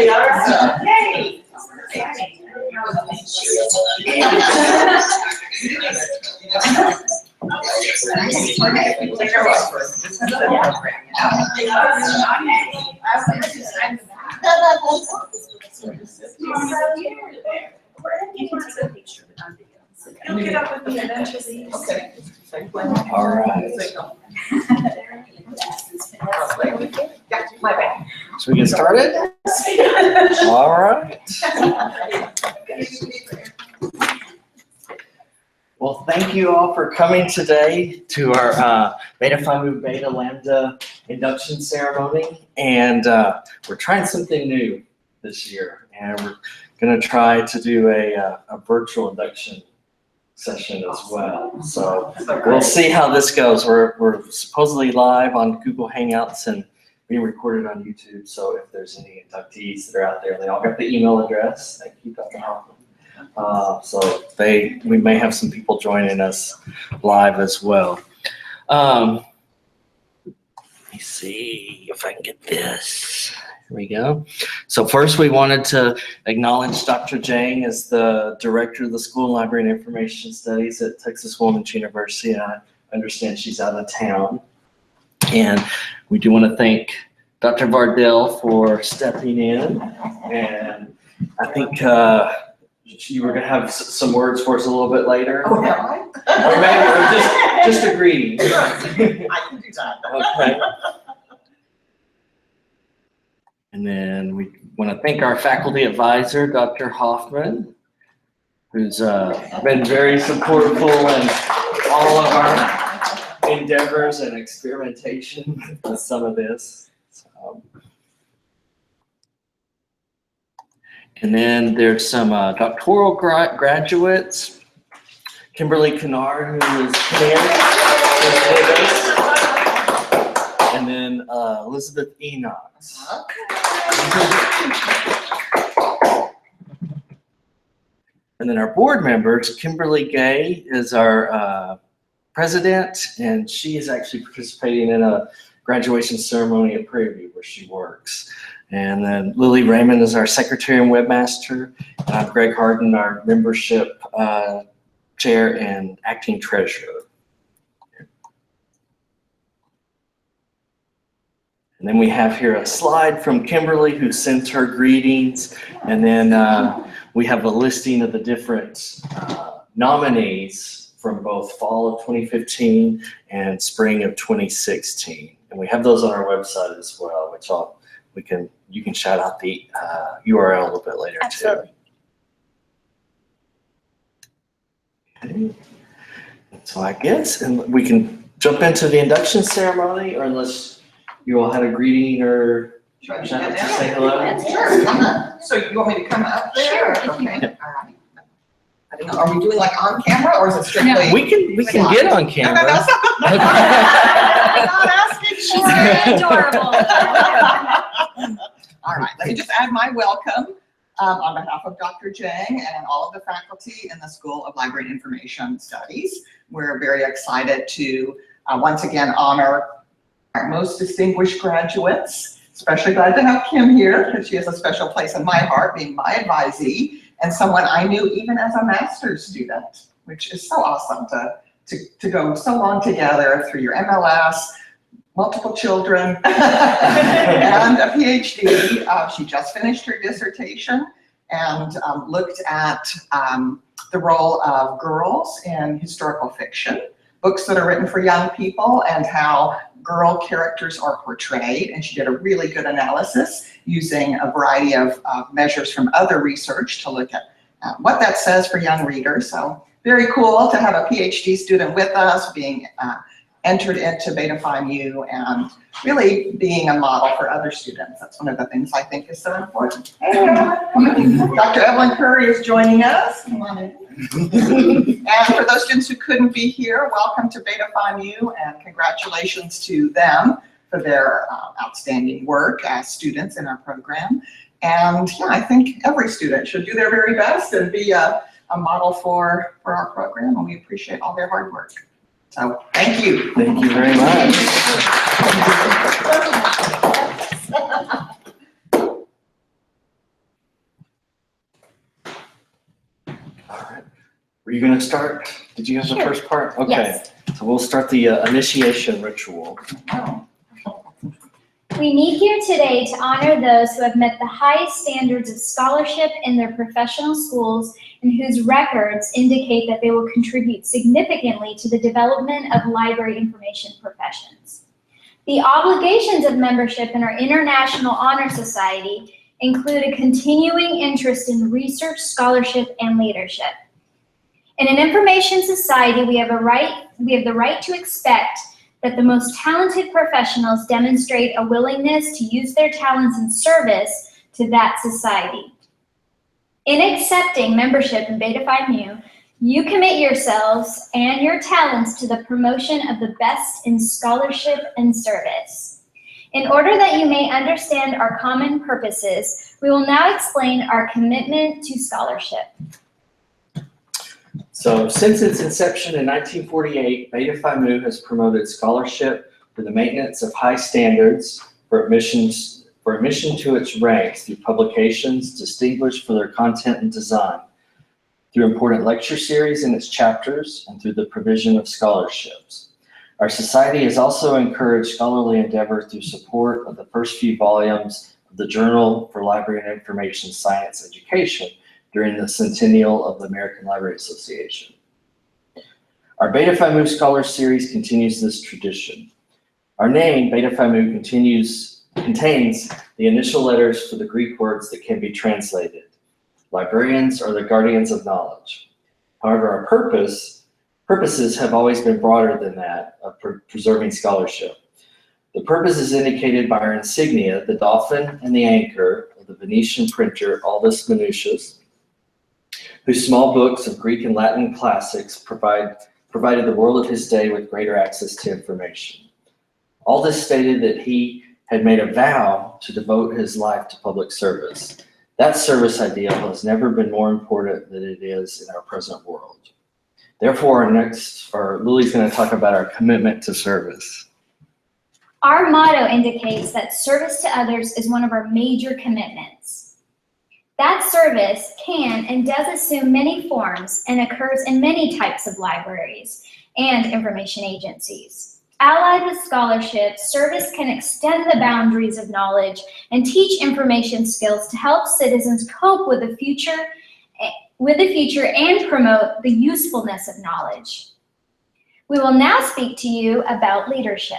Exactly. All right. Yay. You'll get up with me eventually. Okay. All right. My bad. So we get started? All right. Well, thank you all for coming today to our Beta Phi Mu Beta Lambda induction ceremony. And we're trying something new this year. And we're going to try to do a virtual induction session as well. So we'll see how this goes. We're supposedly live on Google Hangouts and being recorded on YouTube. So if there's any inductees that are out there, they all got the email address. Thank you, Dr. Hoffman. So we may have some people joining us live as well. Let me see if I can get this. Here we go. So first we wanted to acknowledge Dr. Jang as the director of the School of Library and Information Studies at Texas Women's University. I understand she's out of town. And we do want to thank Dr. Vardell for stepping in. And I think you were going to have some words for us a little bit later. Oh, am I? Or maybe just a greeting. I can do that. Okay. And then we want to thank our faculty advisor, Dr. Hoffman, who's been very supportive in all of our endeavors and experimentation with some of this. And then there's some doctoral graduates. Kimberly Kinnaird, who is here. And then Elizabeth Enochs. And then our board members, Kimberly Gay is our president, and she is actually participating in a graduation ceremony at Prairie View where she works. And then Lily Raymond is our secretary and webmaster. Greg Harden, our membership chair and acting treasurer. And then we have here a slide from Kimberly who sends her greetings. And then we have a listing of the different nominees from both fall of 2015 and spring of 2016. And we have those on our website as well, which you can shout out the URL a little bit later. Absolutely. Too. Okay. So I guess, and we can jump into the induction ceremony, or unless you all had a greeting or shout out to say hello. Sure. So you want me to come up there? Sure. Okay. All right. I don't know. Are we doing like on camera or is it strictly? No, we can get on camera. No, I'm not asking. She's very adorable. All right, let me just add my welcome on behalf of Dr. Jang and all of the faculty in the School of Library and Information Studies. We're very excited to once again honor our most distinguished graduates. Especially glad to have Kim here because she has a special place in my heart, being my advisee and someone I knew even as a master's student, which is so awesome to go so long together through your MLS, multiple children, and a PhD. She just finished her dissertation and looked at the role of girls in historical fiction, books that are written for young people and how girl characters are portrayed. And she did a really good analysis using a variety of measures from other research to look at what that says for young readers. So very cool to have a PhD student with us, being entered into Beta Phi Mu and really being a model for other students. That's one of the things I think is so important. Hey, Dr. Evelyn Curry is joining us. Come on in. And for those students who couldn't be here, welcome to Beta Phi Mu and congratulations to them for their outstanding work as students in our program. And yeah, I think every student should do their very best and be a model for our program, and we appreciate all their hard work. So thank you. Thank you very much. All right. Were you going to start? Did you have the Sure. first part? Okay. Yes. So we'll start the initiation ritual. Oh. We meet here today to honor those who have met the highest standards of scholarship in their professional schools and whose records indicate that they will contribute significantly to the development of library information professions. The obligations of membership in our International Honor Society include a continuing interest in research, scholarship, and leadership. In an information society, we have the right to expect that the most talented professionals demonstrate a willingness to use their talents in service to that society. In accepting membership in Beta Phi Mu, you commit yourselves and your talents to the promotion of the best in scholarship and service. In order that you may understand our common purposes, we will now explain our commitment to scholarship. So since its inception in 1948, Beta Phi Mu has promoted scholarship for the maintenance of high standards for admission to its ranks through publications distinguished for their content and design, through important lecture series in its chapters, and through the provision of scholarships. Our society has also encouraged scholarly endeavor through support of the first few volumes of the Journal for Library and Information Science Education during the centennial of the American Library Association. Our Beta Phi Mu Scholar Series continues this tradition. Our name, Beta Phi Mu, contains the initial letters for the Greek words that can be translated. Librarians are the guardians of knowledge. However, our purposes have always been broader than that of preserving scholarship. The purpose is indicated by our insignia, the dolphin and the anchor of the Venetian printer Aldus Manutius, whose small books of Greek and Latin classics provided the world of his day with greater access to information. Aldus stated that he had made a vow to devote his life to public service. That service ideal has never been more important than it is in our present world. Therefore, Lily's going to talk about our commitment to service. Our motto indicates that service to others is one of our major commitments. That service can and does assume many forms and occurs in many types of libraries and information agencies. Allied with scholarship, service can extend the boundaries of knowledge and teach information skills to help citizens cope with the future and promote the usefulness of knowledge. We will now speak to you about leadership.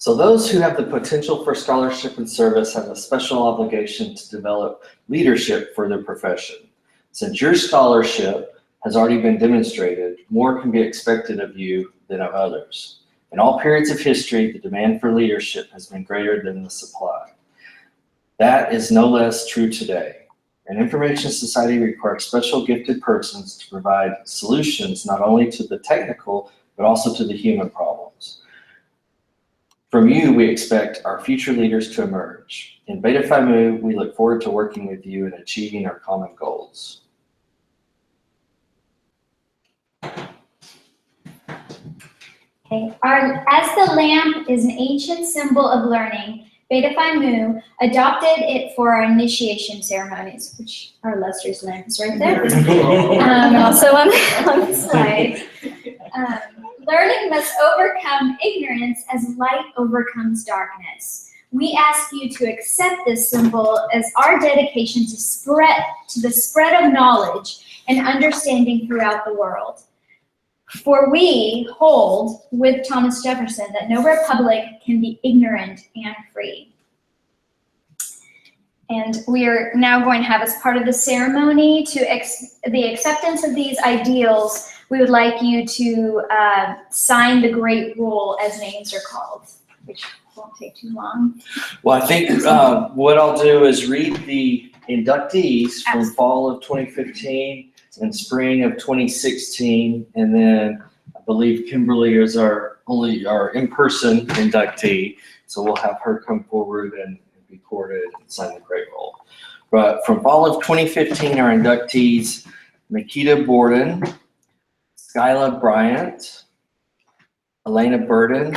So those who have the potential for scholarship and service have a special obligation to develop leadership for their profession. Since your scholarship has already been demonstrated, more can be expected of you than of others. In all periods of history, the demand for leadership has been greater than the supply. That is no less true today. An information society requires special gifted persons to provide solutions not only to the technical, but also to the human problems. From you, we expect our future leaders to emerge. In Beta Phi Mu, we look forward to working with you and achieving our common goals. Okay. As the lamp is an ancient symbol of learning, Beta Phi Mu adopted it for our initiation ceremonies, which our lustrous lamp is right there. Also on the slide. Learning must overcome ignorance as light overcomes darkness. We ask you to accept this symbol as our dedication to the spread of knowledge and understanding throughout the world. For we hold with Thomas Jefferson that no republic can be ignorant and free. And we are now going to have, as part of the ceremony, the acceptance of these ideals, we would like you to sign the great rule as names are called, which won't take too long. Well, I think what I'll do is read the inductees from fall of 2015 and spring of 2016, and then I believe Kimberly is our in-person inductee, so we'll have her come forward and be courted and sign the great roll. But from fall of 2015, our inductees: Makita Borden, Skyla Bryant, Elena Burden,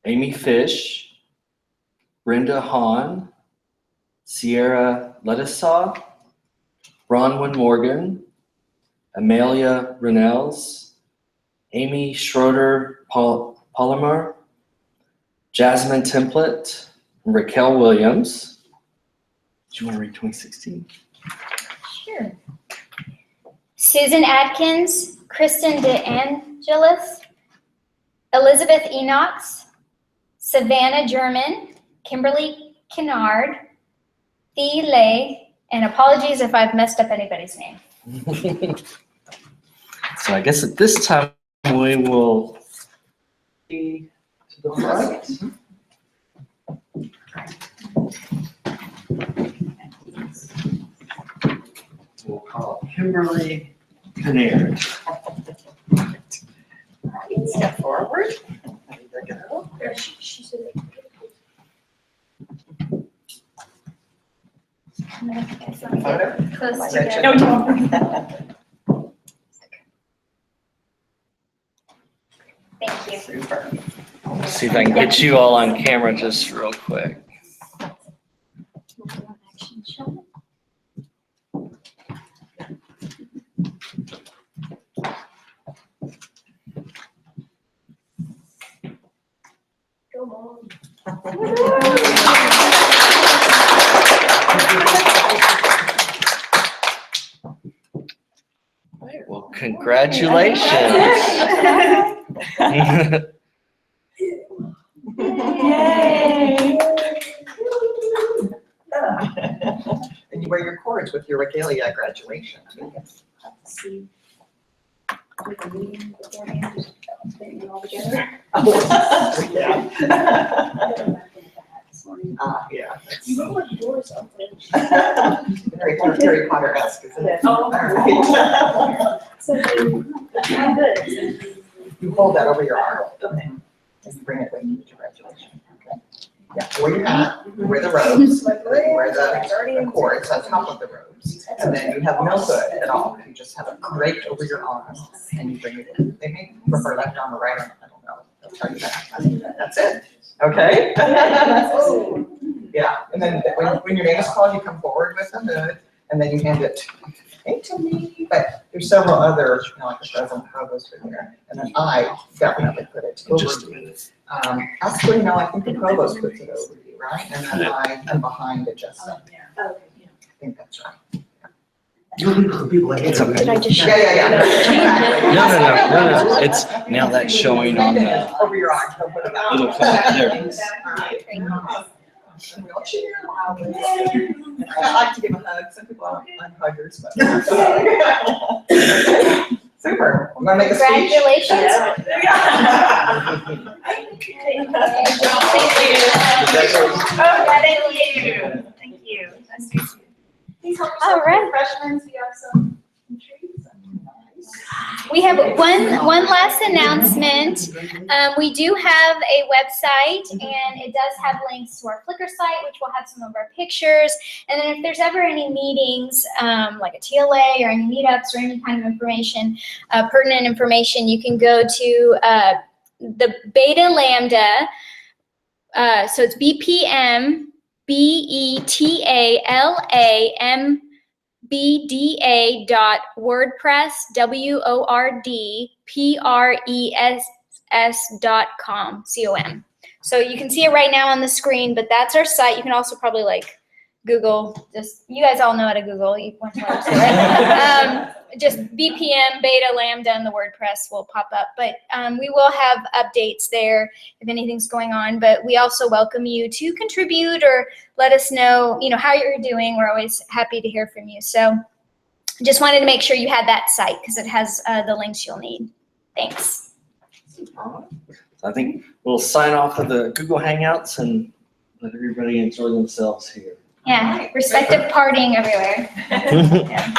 Amy Fish, Brenda Hahn, Sierra Letisaw, Bronwyn Morgan, Amelia Renels, Amy Schroeder Palomar, Jasmine Template, and Raquel Williams. Do you want to read 2016? Sure. Susan Adkins, Kristen De Angelis, Elizabeth Enochs, Savannah German, Kimberly Kinnaird, Thee Lay, and apologies if I've messed up anybody's name. So I guess at this time we will be to the front. We'll call Kimberly Kinnaird. Step forward. There you go. There she's Photo. close Attention. together. Thank you. Super. See if I can get you all on camera just real quick. Well, congratulations. Yay! And you wear your cords with your regalia at graduation. Yeah. Harry Potter-esque, isn't it? Oh. You hold that over your arm. And you bring it with you to graduation. Okay. Yeah, wear your hat, you wear the robes, you wear the cords on top of the robes. And then you have no hood at all. You just have it draped over your arm and you bring it in. They may prefer left arm or right arm, I don't know. They'll tell you that. That's it. Okay? Yeah, and then when your name is called, you come forward with the hood and then you hand it to me. But there's several others, like the president provost are there. And then I definitely put it over Just a you. minute. Actually, no, I think the provost puts it over you, right? And then I am behind it just so. I think that's right. It's okay. Did I just Yeah. No. It's now that's showing on the Over your arm. Don't put it out. little flap there. All right. And we'll cheer loudly. I like to give a hug. Some people aren't huggers, but. Super. I'm gonna make a speech. Congratulations. Thank you. That's good. All right. Freshmen, we have some treats. We have one last announcement. We do have a website and it does have links to our Flickr site, which will have some of our pictures. And then if there's ever any meetings, like a TLA or any meetups or any kind of information, pertinent information, you can go to the Beta Lambda. So it's BPM, BETALAM. bda.wordpress, wordpress.com, com. So you can see it right now on the screen, but that's our site. You can also probably like Google, you guys all know how to Google. You went to our website, right? Just BPM, Beta, Lambda, and the WordPress will pop up. But we will have updates there if anything's going on. But we also welcome you to contribute or let us know, how you're doing. We're always happy to hear from you. So just wanted to make sure you had that site because it has the links you'll need. Thanks. I think we'll sign off with the Google Hangouts and let everybody enjoy themselves here. Yeah, respective partying everywhere. Yeah.